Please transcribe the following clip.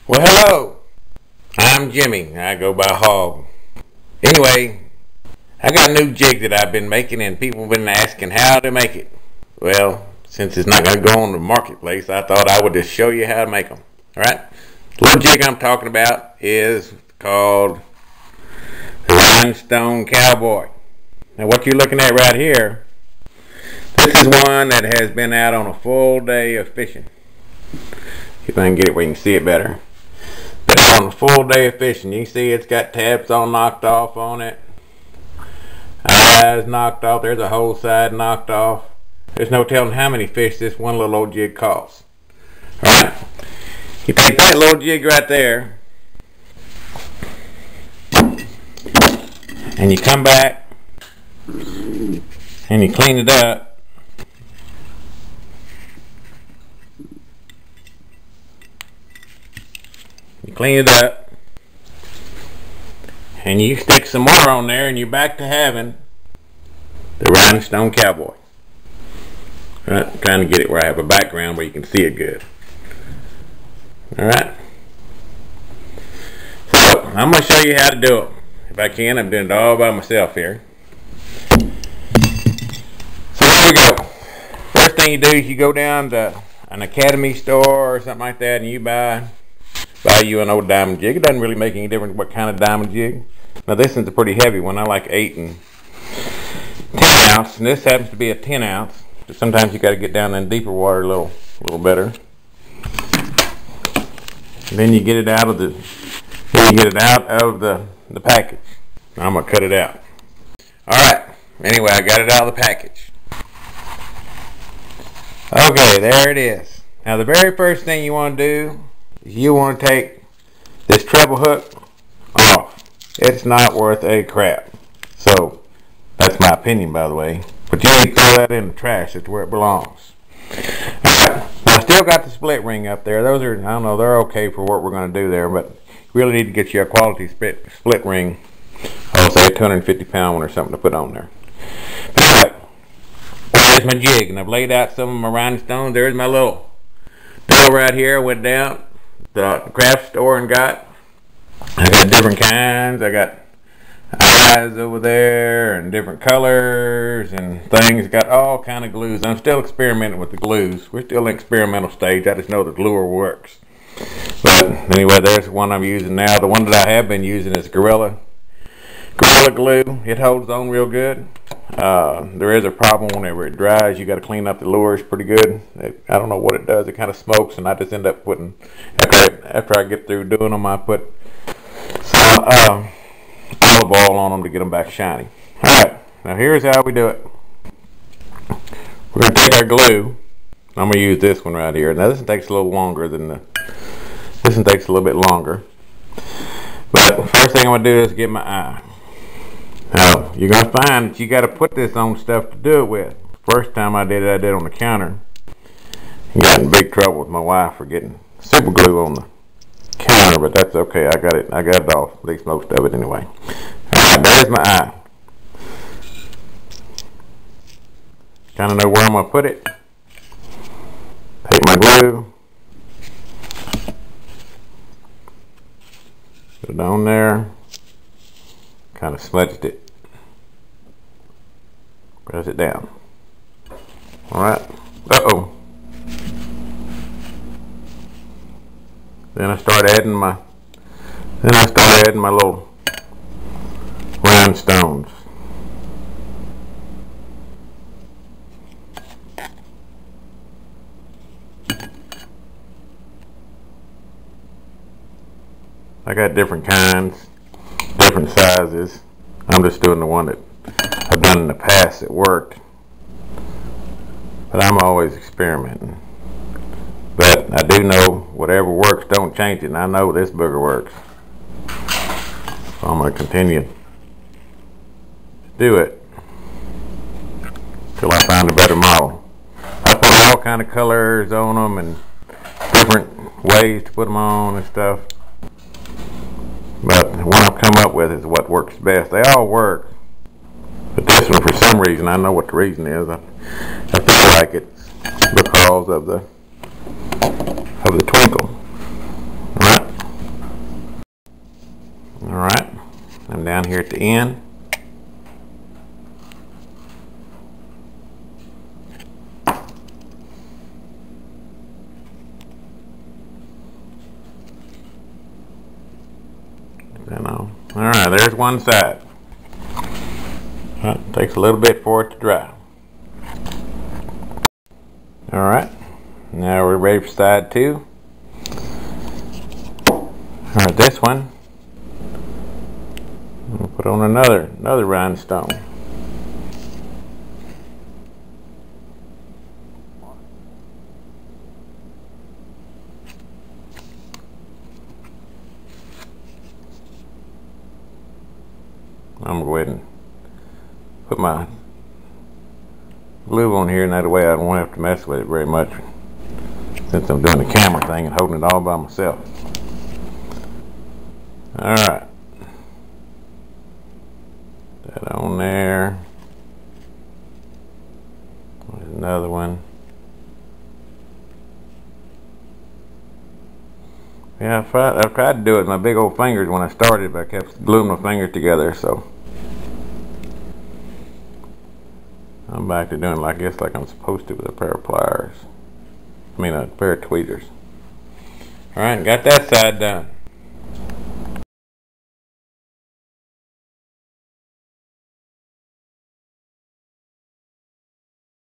Well, hello. I'm Jimmy. I go by Hog. Anyway, I got a new jig that I've been making, and people have been asking how to make it. Well, since it's not going to go on the marketplace, I thought I would just show you how to make them. Alright? The little jig I'm talking about is called the Rhinestone Cowboy. Now, what you're looking at right here, this is one that has been out on a full day of fishing. If I can get it where you can see it better. Been out on a full day of fishing. You can see it's got tabs all knocked off on it. Eyes knocked off. There's a whole side knocked off. There's no telling how many fish this one little old jig costs. Alright. You take that little jig right there, and you come back and you clean it up. You clean it up and you stick some more on there, and you're back to having the Rhinestone Cowboy. I'm trying to get it where I have a background where you can see it good. Alright. So, I'm going to show you how to do it. If I can, I'm doing it all by myself here. So here we go. First thing you do is you go down to an Academy store or something like that, and you buy you an old diamond jig. It doesn't really make any difference what kind of diamond jig. Now this one's a pretty heavy one. I like 8 and 10 ounce, and this happens to be a 10 ounce. But sometimes you got to get down in deeper water a little better. And then you get it out of the the package. Now I'm gonna cut it out. All right. Anyway, I got it out of the package. Okay, there it is. Now the very first thing you want to do, you want to take this treble hook off. It's not worth a crap. So that's my opinion, by the way. But you need to throw that in the trash. It's where it belongs. Alright, I still got the split ring up there. Those are, I don't know, they're okay for what we're going to do there, but you really need to get you a quality split ring. I'll say a 250-pound one or something to put on there. Alright, there's my jig, and I've laid out some of my rhinestones. There's my little dough right here. I went down the craft store and I got different kinds. I got eyes over there and different colors and things. Got all kind of glues. I'm still experimenting with the glues. We're still in experimental stage. I just know the lure works. But anyway, there's the one I'm using now. The one that I have been using is Gorilla Glue. It holds on real good. There is a problem whenever it dries. You got to clean up the lures pretty good. I don't know what it does. It kind of smokes, and I just end up putting, after I get through doing them, I put some olive oil on them to get them back shiny. Alright, now here's how we do it. We're going to take our glue. I'm going to use this one right here. Now this one takes a little longer than this one takes a little bit longer. But the first thing I'm going to do is get my eye. Now, you're going to find that you got to put this on stuff to do it with. First time I did it on the counter. I got in big trouble with my wife for getting super glue on the counter, but that's okay. I got it off, at least most of it anyway. Alright, there's my eye. Kind of know where I'm going to put it. Take my glue. Put it on there. Kind of smudged it. Press it down. Alright. Uh-oh. Then I start adding my little rhinestones. I got different kinds, different sizes. I'm just doing the one that I've done in the past that worked. But I'm always experimenting. But I do know whatever works, don't change it. And I know this booger works. So I'm going to continue to do it until I find a better model. I put all kind of colors on them and different ways to put them on and stuff. But the one I've come up with is what works best. They all work. But this one, for some reason, I know what the reason is. I feel like it's because of the twinkle. Right? Alright, I'm down here at the end. Alright, there's one side. It takes a little bit for it to dry. Alright, now we're ready for side 2. Alright, this one, we'll put on another rhinestone. I'm going to go ahead and put my glue on here, and that way I won't have to mess with it very much since I'm doing the camera thing and holding it all by myself. Alright. That on there. There's another one. Yeah, I've tried to do it with my big old fingers when I started, but I kept gluing my fingers together, so I'm back to doing it like this, like I'm supposed to with a pair of pliers. I mean a pair of tweezers. Alright, got that side done.